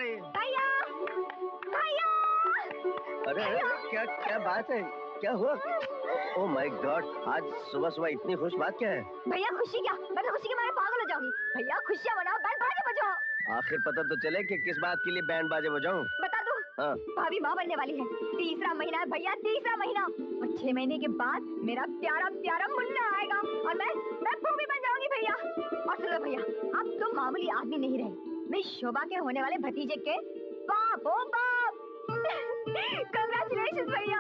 रही है। भैया भैया। अरे क्या क्या बात है, क्या हुआ? ओह माय गॉड, आज सुबह सुबह इतनी खुश बात क्या है? भैया खुशी क्या, मैं तो खुशी के मारे पागल हो जाऊंगी। भैया खुशियाँ मनाओ, बैंड बाजे बजाओ। आखिर पता तो चले कि किस बात के लिए बैंड बाजे बजाऊं। बता दूं? हाँ। भाभी माँ बनने वाली है। तीसरा महीना है भैया, तीसरा महीना। और 6 महीने के बाद मेरा प्यारा प्यारा मुन्ना आएगा और मैं भूमि बन जाऊंगी भैया। और सुनो भैया, अब तुम मामूली आदमी नहीं रहे, मैं शोभा के होने वाले भतीजे के बाप हो बाप। कांग्रेचुलेशंस भैया।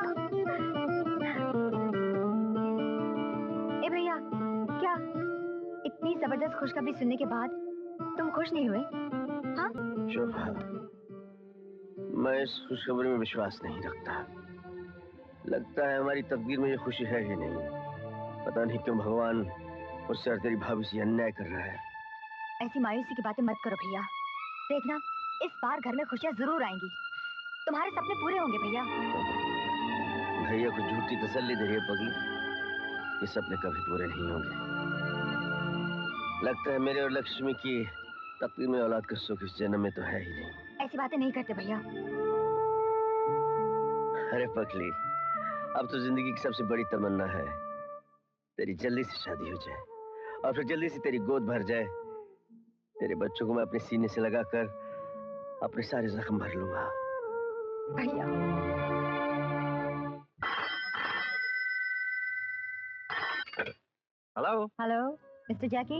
ए भैया, क्या इतनी जबरदस्त खुशखबरी सुनने के बाद तुम खुश नहीं हुए? हाँ? शोभा, मैं इस खुशखबरी में विश्वास नहीं रखता। लगता है हमारी तकदीर में ये खुशी है ही नहीं। पता नहीं क्यों भगवान मुझसे और तेरी भाभी से अन्याय कर रहा है। ऐसी मायूसी की बातें मत करो भैया। देखना, इस बार घर में खुशियां जरूर आएंगी। तुम्हारे सपने पूरे होंगे भैया। भैया को झूठी तसल्ली दे रही है पगली। ये सपने कभी पूरे नहीं होंगे। लगता है मेरे और लक्ष्मी की तकदीर में औलाद का सुख इस जन्म में तो है ही नहीं। ऐसी बातें नहीं करते भैया। अरे पगली, अब तो जिंदगी की सबसे बड़ी तमन्ना है तेरी जल्दी से शादी हो जाए और फिर जल्दी से तेरी गोद भर जाए। तेरे बच्चों को मैं अपने सीने से लगाकर अपने सारे जख्म भर लूंगा। भैया हेलो हेलो मिस्टर जैकी,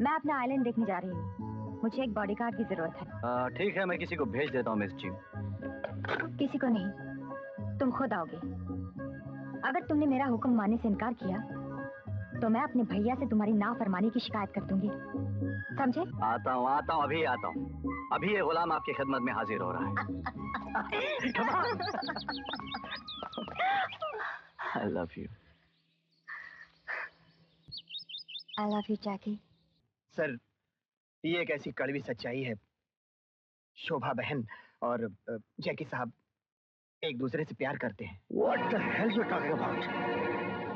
मैं अपना आइलैंड देखने जा रही हूँ। मुझे एक बॉडीगार्ड की जरूरत है। ठीक है, मैं किसी को भेज देता हूँ मिस जी। किसी को नहीं, तुम खुद आओगे। अगर तुमने मेरा हुक्म मानने से इनकार किया तो मैं अपने भैया से तुम्हारी नाफरमानी की शिकायत कर दूंगी, समझे? आता हूँ, अभी आता हूँ। अभी ये गुलाम आपकी खिदमत में हाजिर हो रहा है। I love you. I love you Jackie. Sir, ये एक ऐसी कड़वी सच्चाई है, शोभा बहन और जैकी साहब एक दूसरे से प्यार करते हैं। What the hell you talking about?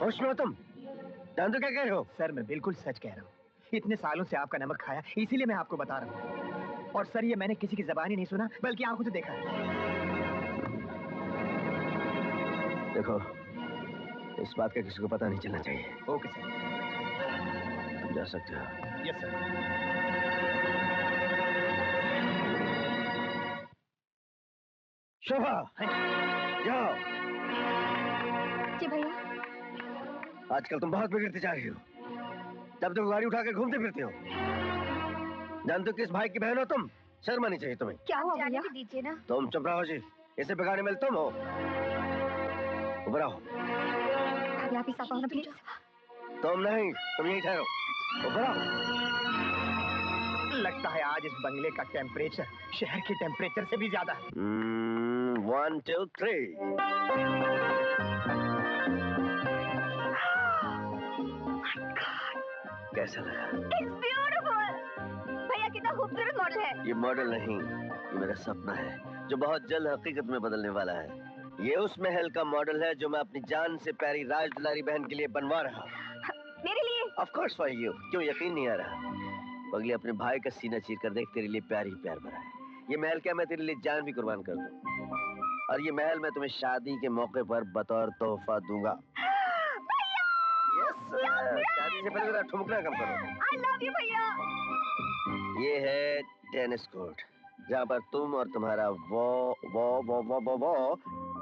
होश में हो तुम? जान तो क्या कह रहे हो? सर, मैं बिल्कुल सच कह रहा हूँ। इतने सालों से आपका नमक खाया, इसीलिए मैं आपको बता रहा हूँ। और सर, ये मैंने किसी की ज़बानी नहीं सुना, बल्कि आंखों से देखा है। देखो, इस बात का किसी को पता नहीं चलना चाहिए। Okay sir. तुम जा सकते हो। Yes sir. शोभा, जाओ। जी भैया। आजकल तुम बहुत बिगड़ती जा रही हो। जब तक गाड़ी उठाकर घूमते फिरते हो। जानते हो किस भाई की बहन हो तुम? शर्म आनी चाहिए तुम्हें। क्या हुआ भैया? दीजिए ना। तुम चुप रहो जी। इसे बिगाड़ने में तुम हो। उभर आओ। आप ही साफ प्लीज। तुम नहीं, तुम यहीं ठहरो। उभर आओ। लगता है आज इस बंगले का टेम्परेचर शहर के टेम्परेचर से भी ज्यादा है। 1 2 3। कैसा लगा? It's beautiful। भैया कितना खूबसूरत मॉडल है। ये मॉडल नहीं, ये मेरा सपना है जो बहुत जल्द हकीकत में बदलने वाला है। ये उस महल का मॉडल है जो मैं अपनी जान से प्यारी राज दुलारी बहन के लिए बनवा रहा हूँ। मेरे लिए? Of course for you। क्यों यकीन नहीं आ रहा? पगली, अपने भाई का सीना चीर कर देख, तेरे लिए प्यार ही प्यार भरा है। ये महल क्या, मैं तेरे लिए जान भी कुर्बान कर दूं। और ये महल मैं तुम्हें शादी के मौके पर बतौर तोहफा दूंगा। यस, शादी से पहले मेरा ठुमकना कम करो। I love you भैया। ये है टेनिस कोर्ट, जहाँ पर तुम और तुम्हारा वो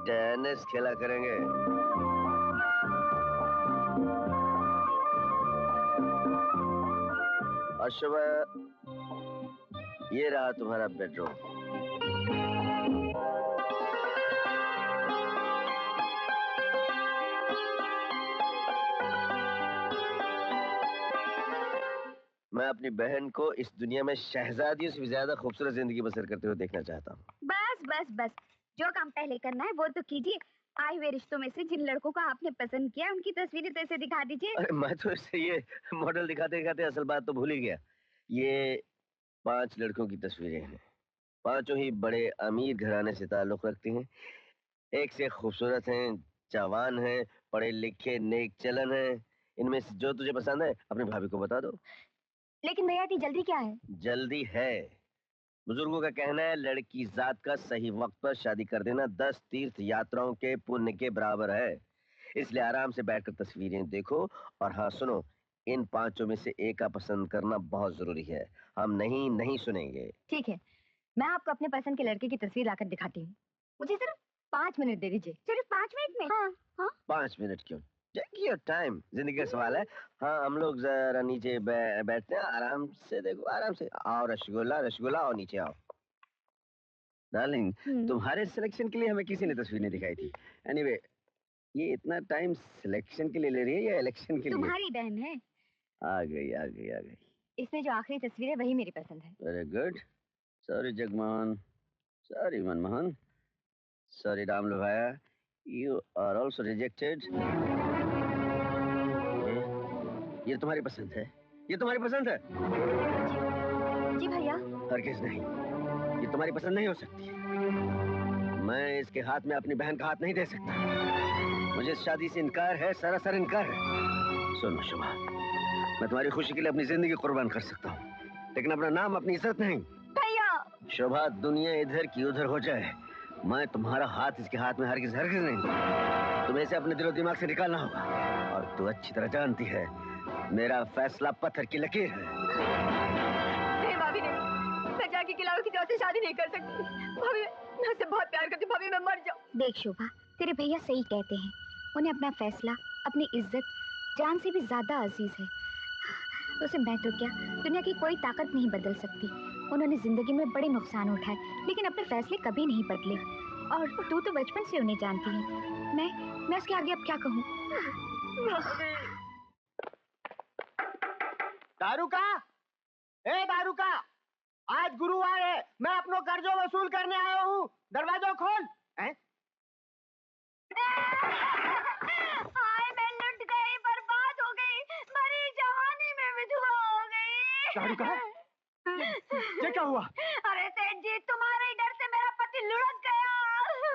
टेनिस खेला करेंगे। और सुबह ये रहा तुम्हारा बेडरूम। मैं अपनी बहन को इस दुनिया में शहजादियों से भी ज्यादा खूबसूरत जिंदगी बसर करते हुए देखना चाहता हूँ। बस बस बस, जो काम पहले करना है वो तो कीजिए। आए हुए रिश्तों में से जिन लड़कों को आपने पसंद किया उनकी तस्वीरें तो ऐसे दिखा दीजिए। अरे मैं तो इसे ये मॉडल दिखाते दिखाते असल बात तो भूल ही गया। ये 5 लड़कों की तस्वीरें हैं। 5 ही बड़े अमीर घराने से ताल्लुक रखती हैं। एक से खूबसूरत हैं, जवान हैं, पढ़े लिखे, नेक चलन हैं। इनमें से जो तुझे पसंद है अपनी भाभी को बता दो। लेकिन भैया इतनी जल्दी क्या है? जल्दी है, बुजुर्गों का कहना है लड़की जात का सही वक्त पर शादी कर देना 10 तीर्थ यात्राओं के पुण्य के बराबर है। इसलिए आराम से बैठकर तस्वीरें देखो। और हाँ सुनो, इन पांचों में से एक का पसंद करना बहुत जरूरी है। हम नहीं नहीं सुनेंगे। ठीक है, मैं आपको अपने पसंद के लड़के की तस्वीर लाकर दिखाती हूँ। मुझे सिर्फ 5 मिनट दे दीजिए। सिर्फ 5 मिनट में? हाँ हाँ। 5 मिनट क्यों? टेक योर टाइम, जिंदगी का सवाल है। हाँ हम लोग जरा नीचे बैठते हैं, आराम से देखो, आराम से आओ। रसगुल्ला रसगुल्ला आओ, नीचे आओ। डार्लिंग, तुम्हारे सिलेक्शन के लिए हमें किसी ने तस्वीर नहीं दिखाई थी। एनीवे, ये इतना टाइम सिलेक्शन के लिए ले रही है या इलेक्शन के लिए? तुम्हारी बहन है। आ गई आ गई आ गई। इसमें जो आखिरी तस्वीर है वही मेरी पसंद है। Very good. Sorry Jagmohan, sorry Manmohan, sorry Ram Lobhaya, you are also rejected. ये तुम्हारी पसंद है? ये तुम्हारी पसंद है? जी भैया। हरगिज नहीं, ये तुम्हारी पसंद नहीं हो सकती। मैं इसके हाथ में अपनी बहन का हाथ नहीं दे सकता। मुझे इस शादी से इनकार है, सरासर इनकार है। सुनो शुभा, मैं तुम्हारी खुशी के लिए अपनी जिंदगी कुर्बान कर सकता हूँ, लेकिन अपना नाम, अपनी इज्जत नहीं। भैया। शोभा, दुनिया इधर की उधर हो जाए, मैं तुम्हारा हाथ इसके हाथ में हरगिज हरगिज नहीं। तुम्हें इसे अपने दिलो दिमाग से निकालना होगा। और तू अच्छी तरह जानती है, मेरा फैसला पत्थर की लकीर है। नहीं भाभी नहीं, मैं जाके किलाओ की तरह से शादी नहीं कर सकती। भाभी मैं उससे बहुत प्यार करती हूँ। भाभी मैं मर जाऊँ। देख शोभा, तेरे भैया सही कहते हैं। उन्हें अपना फैसला, अपनी इज्जत जान से भी ज्यादा अजीज है। उसे मैं तो क्या, दुनिया की कोई ताकत नहीं बदल सकती। उन्होंने जिंदगी में बड़े नुकसान उठाए, लेकिन अपने फैसले कभी नहीं बदले। और तू तो बचपन से उन्हें जानती है। मैं उसके आगे अब क्या कहूँ? दारूका, ए दारूका, आज गुरुवार है, मैं अपनो कर्जो वसूल करने आया हूँ। दरवाजा खोल। हाय मैं लुट गई, बर्बाद हो गई, मरी जवानी में विधवा हो गई। दारूका, ये क्या हुआ? अरे सेठ जी, तुम्हारे डर से मेरा पति लुढ़क गया।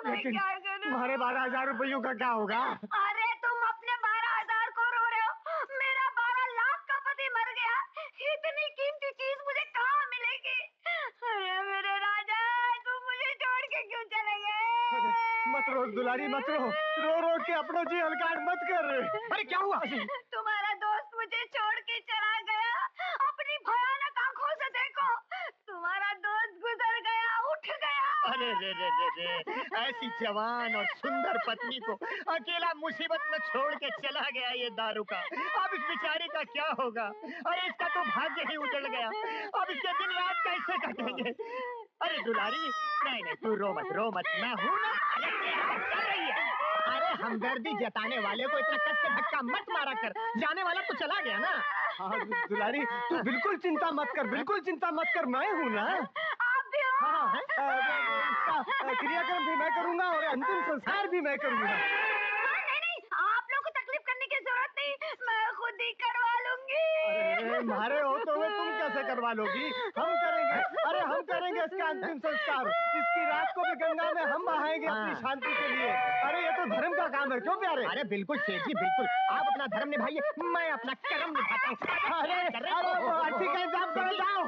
मैं क्या करूं? तुम्हारे 12,000 रुपयों का क्या होगा? अरे तुम अपने 12,000 को रो रहे हो, मेरा 12 लाख का पति मर गया। इतनी कीमती चीज मुझे कहाँ मिलेगी? अरे मेरे राजा, तुम मुझे छोड़ के क्यों चले गए? मत रो दुलारी, मत रो। रो रो के अपनो जी हलकाट मत कर। अरे क्या हुआ? तुम्हारा दोस्त मुझे छोड़ के चला गया। अपनी भयानक आंखों से देखो, तुम्हारा दोस्त गुजर गया, उठ गया। अरे रे रे रे रे, ऐसी जवान और सुंदर पत्नी को अकेला मुसीबत में छोड़ के चला गया ये दारू का। अब इस बेचारे का क्या होगा? अरे इसका तो भाग्य ही उजड़ गया। अब इसके दिन रात कैसे कटेंगे? अरे दुलारी, नहीं नहीं तू रो मत, मैं हूं ना। अरे कर रही है। अरे हमदर्दी जताने वाले को इतना कस के धक्का मत मारा कर, जाने वाला तो चला गया ना। हाँ दुलारी, तू बिल्कुल चिंता मत कर, बिल्कुल चिंता मत कर, मैं हूँ ना। आप भी हो? हाँ, इसका क्रियाक्रम भी मैं करूंगा और अंतिम संस्कार भी मैं करूंगा। नहीं, आप लोगों को तकलीफ करने की जरूरत नहीं, मैं खुद ही करवा लूंगी। अरे मारे हो तो तुम कैसे करवा लोगी? हम करेंगे, अरे हम करेंगे इसका अंतिम संस्कार। इसकी रात को भी गंगा में हम बहाएंगे अपनी शांति के लिए। अरे ये तो धर्म का काम है, क्यों प्यारे? अरे बिल्कुल सेठ जी, बिल्कुल। आप अपना धर्म निभाइए, मैं अपना कर्म निभाता हूँ। अरे अच्छी का इंतजाम करो, जाओ।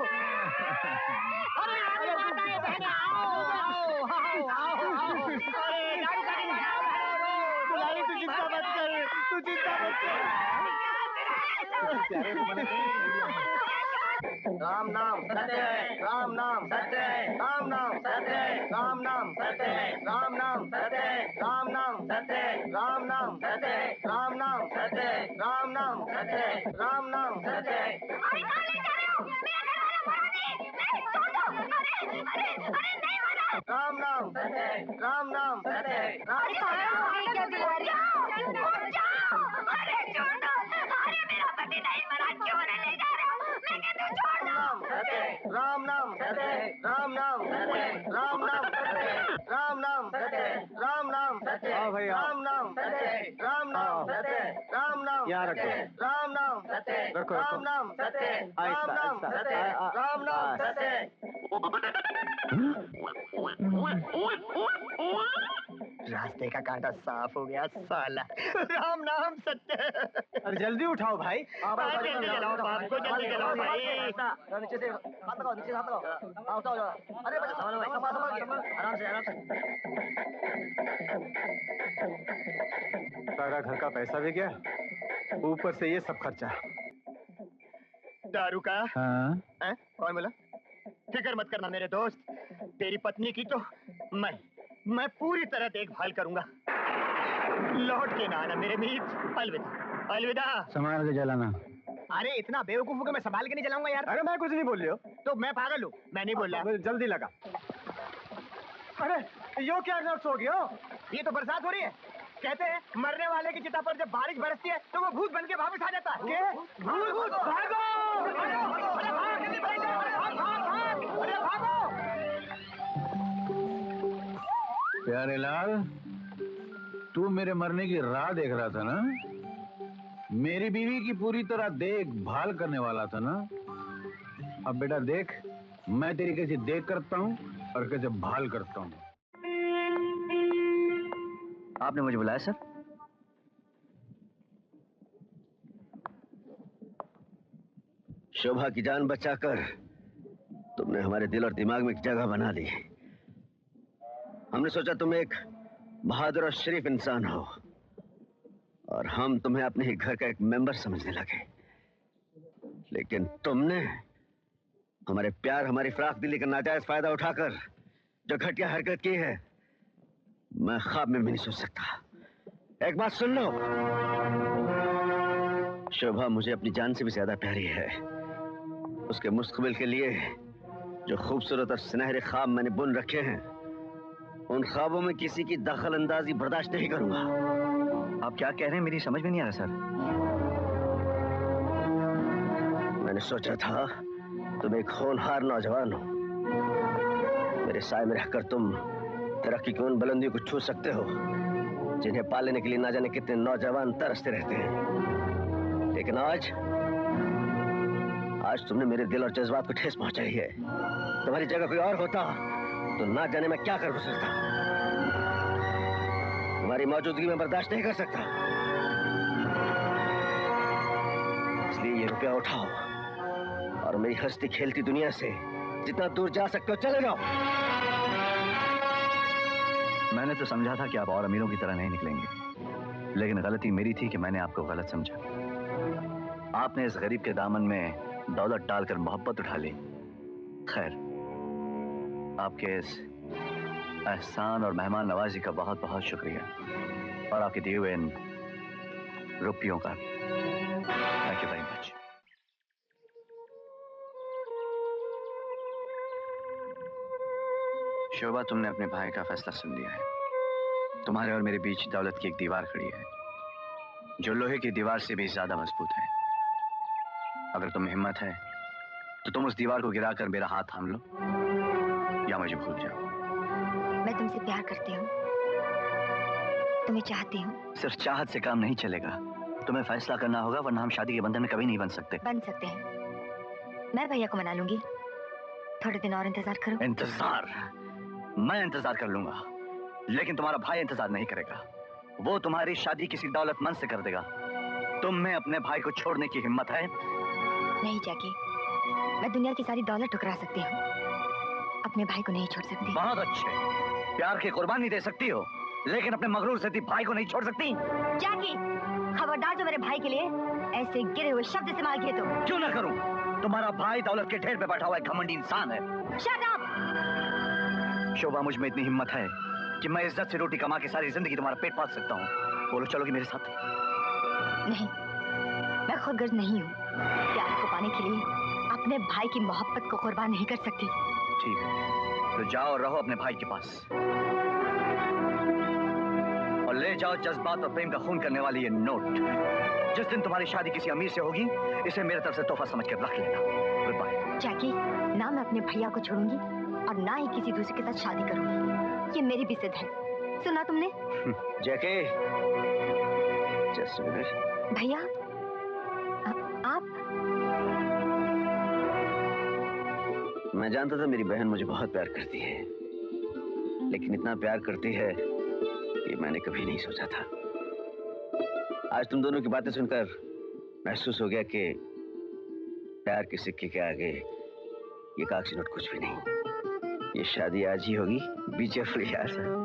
अरे माताएं बहनें, आओ। अरे दारू का नहीं, दुलारी तू चिंता मत कर, तू चिंता मत कर। राम नाम सत्य है, राम नाम सत्य है, राम नाम सत्य है, राम नाम सत्य है, राम नाम सत्य है, राम नाम सत्य है, राम नाम सत्य है, राम नाम सत्य है, राम नाम सत्य है, राम नाम सत्य है। अरे कहाँ ले जा रहे हो? मेरा घर वाला मरा नहीं, छोड़ दो। अरे नहीं मरा। राम नाम सत्य है, राम नाम सत्य है, राम अरे छोड़ दो। अरे मेरा पति नहीं मरा, क्यों ले जा रहे हो? मैं कहती हूँ छोड़ दो। राम नाम सत्य है, राम नाम सत्य है, राम नाम सत्य है, राम नाम सत्य है, राम नाम सत्य है, राम नाम सत्य है, राम नाम सत्य है, राम नाम यहाँ रखो। राम नाम सत्य है, रखो, राम नाम सत्य है, राम नाम आहिस्ता, सत्य है, राम नाम सत्य है। रास्ते का कांटा साफ हो गया साला। राम नाम सत्य। अरे जल्दी उठाओ भाई। जल्दी चलाओ बाप को, जल्दी चलाओ भाई। नीचे से हाथ लगाओ, नीचे से हाथ लगाओ। उठाओ जाओ। अरे आराम से आराम से। सारा घर का पैसा भी गया, ऊपर से ये सब खर्चा। दारू का? हाँ? कौन बोला? फिक्र मत करना मेरे दोस्त, तेरी पत्नी की तो मैं पूरी तरह देखभाल करूंगा। लौट के ना आना मेरे मीत। अलविदा अलविदा। संभाल के जलाना। अरे इतना बेवकूफ हो कि मैं संभाल के नहीं चलाऊंगा यार। अरे मैं कुछ नहीं बोल रही हो तो मैं पागल हूँ, मैं नहीं बोल रहा। जल्दी लगा। अरे यो क्या नर्स हो गया? ये तो बरसात हो रही है। कहते हैं मरने वाले की चिता पर जब बारिश बरसती है तो वो भूत बन के वापस आ जाता है। भूत भागो! अरे भागो! प्यारे लाल, तू मेरे मरने की राह देख रहा था ना? मेरी बीवी की पूरी तरह देखभाल करने वाला था ना? अब बेटा देख, मैं तेरी कैसे देख करता हूँ और कैसे भाल करता हूँ। आपने मुझे बुलाया सर? शोभा की जान बचाकर तुमने हमारे दिल और दिमाग में एक जगह बना दी। हमने सोचा तुम एक बहादुर और शरीफ इंसान हो और हम तुम्हें अपने ही घर का एक मेंबर समझने लगे, लेकिन तुमने हमारे प्यार, हमारी फराख दिली का नाजायज फायदा उठाकर जो घटिया हरकत की है, मैं ख्वाब में भी नहीं सोच सकता। एक बात सुन लो, शोभा मुझे अपनी जान से भी ज्यादा प्यारी है। उसके मुस्तकबिल के लिए जो खूबसूरत और सुनहरे ख्वाब मैंने बुन रखे हैं, उन ख्वाबों में किसी की दखल अंदाजी बर्दाश्त नहीं करूंगा। आप क्या कह रहे हैं, मेरी समझ में नहीं आ रहा सर। मैंने सोचा था तुम एक होनहार नौजवान हो, मेरे साए में रहकर तुम तरक्की की उन बुलंदियों को छू सकते हो जिन्हें पालने के लिए ना जाने कितने नौजवान तरसते रहते हैं। लेकिन आज तुमने मेरे दिल और जज्बात को ठेस पहुंचाई है। तुम्हारी जगह कोई और होता तो ना जाने मैं क्या कर गुजरता। तुम्हारी मौजूदगी में बर्दाश्त नहीं कर सकता, इसलिए ये रुपया उठाओ और मेरी हंसती खेलती दुनिया से जितना दूर जा सकते हो चले जाओ। मैंने तो समझा था कि आप और अमीरों की तरह नहीं निकलेंगे, लेकिन गलती मेरी थी कि मैंने आपको गलत समझा। आपने इस गरीब के दामन में दौलत डालकर मोहब्बत उठा ली। खैर, आपके इस एहसान और मेहमान नवाजी का बहुत बहुत शुक्रिया और आपके दिए हुए इन रुपयों का। Thank you very much. Shobha, तुमने अपने भाई का फैसला सुन लिया है। तुम्हारे और मेरे बीच दौलत की एक दीवार खड़ी है जो लोहे की दीवार से भी ज्यादा मजबूत है। अगर तुम्हें हिम्मत है तो तुम उस दीवार को गिराकर मेरा हाथ थाम लो या मुझे भूल जाओ। मैं तुमसे प्यार करती हूँ, तुम्हें चाहती हूँ। सिर्फ चाहत से काम नहीं चलेगा, तुम्हें फैसला करना होगा, वरना हम शादी के बंधन में कभी नहीं बन सकते। बन सकते हैं, मैं भैया को मना लूंगी। थोड़े दिन और इंतजार करो। इंतजार? मैं इंतजार कर लूंगा, लेकिन तुम्हारा भाई इंतजार नहीं करेगा। वो तुम्हारी शादी किसी दौलतमंद से कर देगा। तुम में अपने भाई को छोड़ने की हिम्मत है? नहीं जैकी, मैं दुनिया की सारी दौलत ठुकरा सकती हूँ, अपने भाई को नहीं छोड़ सकती। बहुत अच्छे, प्यार की कुर्बानी दे सकती हो, लेकिन अपने मगरूर से भाई को नहीं छोड़ सकती। जैकी, खबरदार जो मेरे भाई के लिए ऐसे गिरे हुए शब्द इस्तेमाल किए तो। क्यों ना करूं? तुम्हारा भाई दौलत के ढेर पे बैठा हुआ एक घमंडी इंसान है। Shut up! शोभा, मुझ में इतनी हिम्मत है कि मैं इज्जत से रोटी कमा के सारी जिंदगी तुम्हारा पेट पाल सकता हूँ। बोलो, चलोगी मेरे साथ? नहीं, मैं खुदगर्ज नहीं हूँ। प्यार को पाने के लिए अपने भाई की मोहब्बत को कुर्बान नहीं कर सकती। ठीक है, तो जाओ और रहो अपने भाई के पास और ले जाओ जज्बात और प्रेम का खून करने वाली ये नोट। जिस दिन तुम्हारी शादी किसी अमीर से होगी, इसे मेरे तरफ से तोहफा समझ कर रख लेना। Good bye. जैकी, ना मैं अपने भैया को छोड़ूंगी और ना ही किसी दूसरे के साथ शादी करूंगी। ये मेरी भी जिद है, सुना तुमने? जैकी, जस्ट भैया, आप? मैं जानता था मेरी बहन मुझे बहुत प्यार करती है, लेकिन इतना प्यार करती है ये मैंने कभी नहीं सोचा था। आज तुम दोनों की बातें सुनकर महसूस हो गया कि प्यार के सिक्के के आगे ये कागजी नोट कुछ भी नहीं। ये शादी आज ही होगी। बी केयरफुल यार।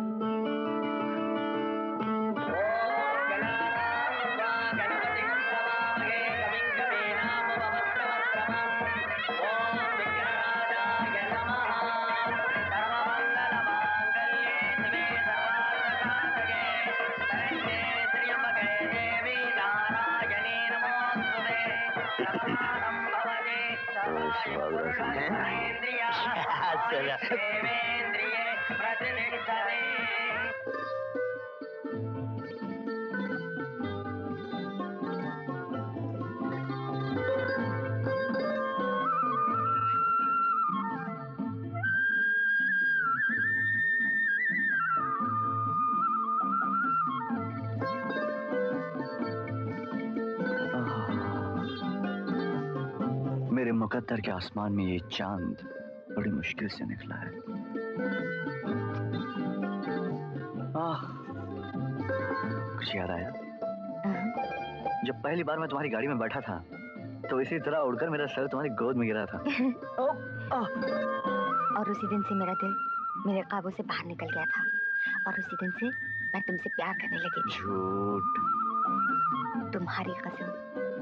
मेरे मुकद्दर के आसमान में ये चांद बड़ी मुश्किल से निकला है। कुछ याद आया? जब पहली बार मैं तुम्हारी गाड़ी में बैठा था तो इसी तरह उड़कर मेरा सर तुम्हारी गोद में गिरा था। और उसी दिन से मेरा दिल मेरे काबू से बाहर निकल गया था और उसी दिन से मैं तुमसे प्यार करने लगी थी। झूठ। तुम्हारी कसम।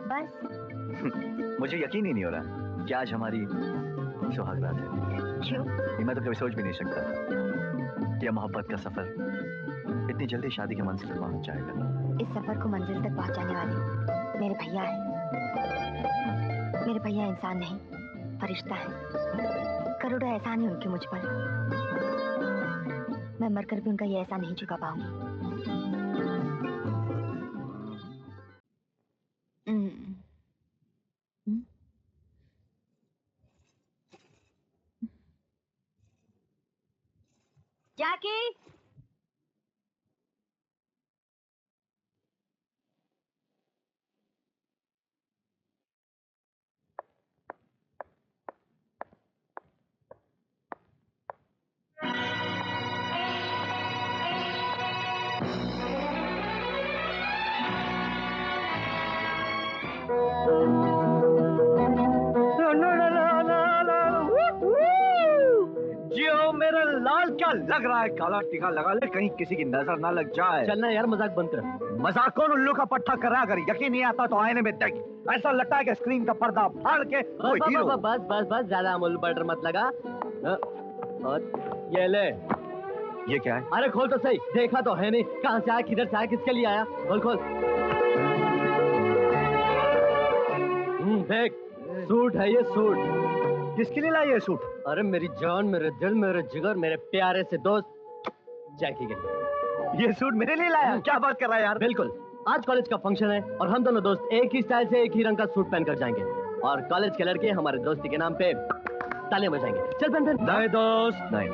बस मुझे यकीन ही नहीं हो रहा कि आज हमारी सुहागरात है। क्यों? ये मैं तो कभी सोच भी नहीं सकता कि मोहब्बत का सफर इतनी जल्दी शादी के मंजिल तक पहुंच जाएगा। इस सफर को मंजिल तक पहुंचाने वाले मेरे भैया हैं। मेरे भैया इंसान नहीं, फरिश्ता है। करोड़ों एहसान है उनके मुझ पर। मैं मरकर भी उनका ये एहसान नहीं चुका पाऊंगी। जाकी, जियो मेरा लाल, क्या लग रहा है? काला टीका लगा ले, कहीं किसी की नजर ना लग जाए। चलना यार, मजाक बंद कर। मजाक कौन उल्लू का पट्टा कर रहा? अगर यकीन नहीं आता तो आईने में देख। ऐसा लगता है कि स्क्रीन का पर्दा फाड़ के कोई हीरो। बस बस बस, ज्यादा अमूल बटर मत लगा। और ये ले। ये क्या है? अरे खोल तो सही, देखा तो है नहीं। कहाँ से आया, किधर से आया, किसके लिए आया? खोल खोल। देख, सूट है ये, सूट। किसके लिए लाया ये सूट? अरे मेरी जान, मेरे दिल, मेरे जिगर, मेरे प्यारे से दोस्त जैकी के लिए। ये सूट मेरे लिए लाया? क्या बात कर रहा है यार? बिल्कुल। आज कॉलेज का फंक्शन है और हम दोनों दोस्त एक ही स्टाइल से एक ही रंग का सूट पहनकर जाएंगे और कॉलेज के लड़के हमारे दोस्ती के नाम पे तालियां बजाएंगे। चल पहन पहन। नहीं दोस्त नहीं।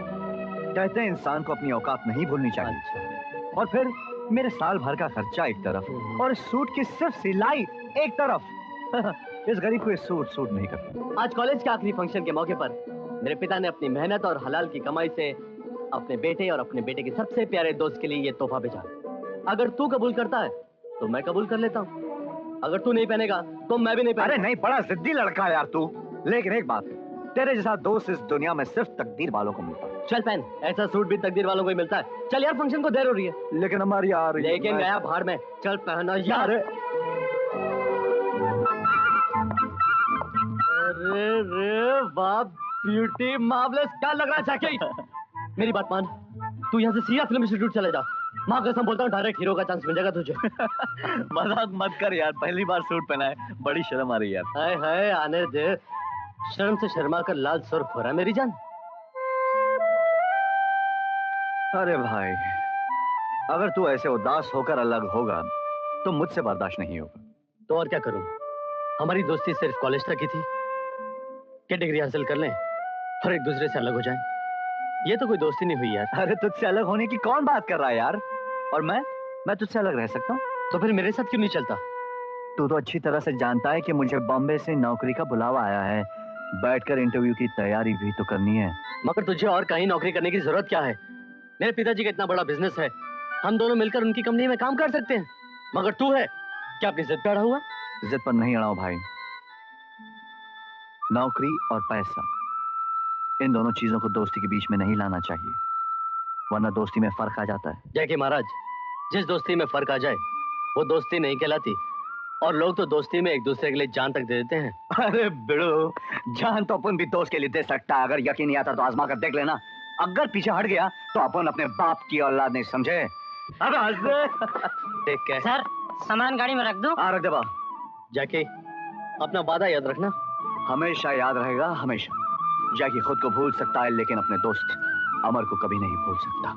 कहते हैं इंसान को अपनी औकात नहीं भूलनी चाहिए। और फिर मेरे साल भर का खर्चा एक तरफ और इस सूट की सिर्फ सिलाई एक तरफ। इस गरीब को ये सूट नहीं करता। आज कॉलेज के आखिरी फंक्शन के मौके पर मेरे पिता ने अपनी मेहनत और हलाल की कमाई से अपने बेटे और अपने बेटे के सबसे प्यारे दोस्त के लिए ये तोहफा भेजा। अगर तू कबूल करता है तो मैं कबूल कर लेता हूँ, अगर तू नहीं पहनेगा तो मैं भी नहीं पहनेगा। अरे नहीं, बड़ा जिद्दी लड़का है यार तू। लेकिन एक बात है, तेरे जैसा दोस्त इस दुनिया में सिर्फ तकदीर वालों को मिलता है। चल पहन, ऐसा सूट भी तकदीर वालों को ही मिलता है। चल यार, फंक्शन को देर हो रही है। लेकिन हमारी यार लेकिन गया भाड़ में। चल पहना यार। अरे रे वाह, ब्यूटी मार्वलस। क्या लग रहा है जैकी? मेरी बात मान, तू यहाँ से सीधा फिल्म इंस्टीट्यूट चले जा। माँ कसम बोलता हूँ, डायरेक्ट हीरो का चांस मिल जाएगा तुझे। मजाक मत कर यार, पहली बार सूट पहना है, बड़ी शर्म आ रही है यार। हाय हाय, आने दे। शर्म से शर्मा कर लाल सुर्ख हो रहा है मेरी जान। अरे भाई, अगर तू ऐसे उदास होकर अलग होगा तो मुझसे बर्दाश्त नहीं होगा। तो और क्या करूं? हमारी दोस्ती सिर्फ कॉलेज तक की थी कि डिग्री हासिल कर लें और एक दूसरे से अलग हो जाएं। ये तो कोई दोस्ती नहीं हुई यार। अरे तुझसे अलग होने की कौन बात कर रहा है यार? और मैं तुझसे अलग रह सकता हूँ? तो फिर मेरे साथ क्यों नहीं चलता? तू तो अच्छी तरह से जानता है कि मुझे बॉम्बे से नौकरी का बुलावा आया है। बैठकर इंटरव्यू की तैयारी भी तो करनी है। मगर तुझे और कहीं नौकरी करने की जरूरत क्या है? मेरे पिताजी का इतना बड़ा बिजनेस है, हम दोनों मिलकर उनकी कंपनी में काम कर सकते हैं। मगर तू है क्या अपनी जिद पे अड़ा हुआ? जिद पर नहीं अड़ाओ भाई। नौकरी और पैसा, इन दोनों चीजों को दोस्ती के बीच में नहीं लाना चाहिए, वरना दोस्ती में फर्क आ जाता है। जय के महाराज, जिस दोस्ती में फर्क आ जाए वो दोस्ती नहीं कहलाती, और लोग तो दोस्ती में एक दूसरे के लिए जान तक दे देते हैं। अरे बिड़ो, जान तो अपन भी दोस्त के लिए दे सकता है। अगर यकीन नहीं आता तो आजमा कर देख लेना। अगर पीछे हट गया तो अपन अपने बाप की औलाद नहीं, समझे? देख के सर, सामान गाड़ी में रख दो। रख दे बा। जाके अपना वादा याद रखना। हमेशा याद रहेगा, हमेशा। जैकी खुद को भूल सकता है लेकिन अपने दोस्त अमर को कभी नहीं भूल सकता।